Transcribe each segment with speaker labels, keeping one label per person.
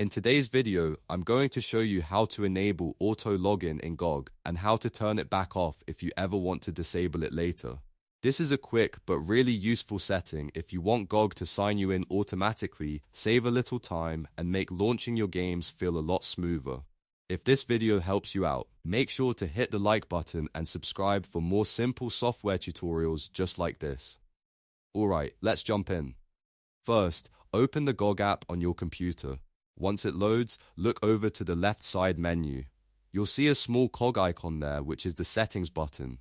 Speaker 1: In today's video, I'm going to show you how to enable auto login in GOG and how to turn it back off if you ever want to disable it later. This is a quick but really useful setting if you want GOG to sign you in automatically, save a little time, and make launching your games feel a lot smoother. If this video helps you out, make sure to hit the like button and subscribe for more simple software tutorials just like this. Alright, let's jump in. First, open the GOG app on your computer. Once it loads, look over to the left side menu. You'll see a small cog icon there, which is the settings button.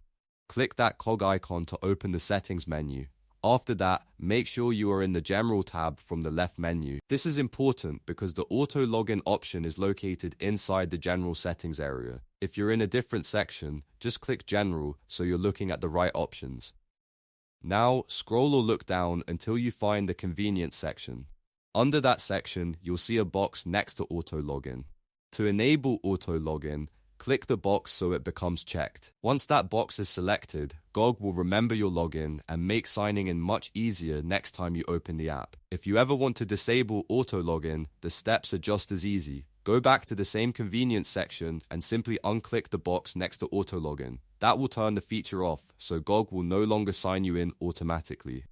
Speaker 1: Click that cog icon to open the settings menu. After that, make sure you are in the general tab from the left menu. This is important because the auto login option is located inside the general settings area. If you're in a different section, just click general so you're looking at the right options. Now, scroll or look down until you find the convenience section. Under that section, you'll see a box next to auto login. To enable auto login, click the box so it becomes checked. Once that box is selected, GOG will remember your login and make signing in much easier next time you open the app. If you ever want to disable auto login, the steps are just as easy. Go back to the same convenience section and simply unclick the box next to auto login. That will turn the feature off, so GOG will no longer sign you in automatically.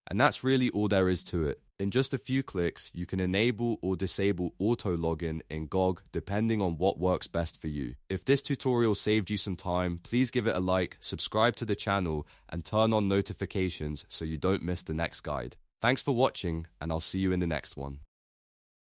Speaker 1: And that's really all there is to it. In just a few clicks, you can enable or disable auto login in GOG depending on what works best for you. If this tutorial saved you some time, please give it a like, subscribe to the channel, and turn on notifications so you don't miss the next guide. Thanks for watching, and I'll see you in the next one.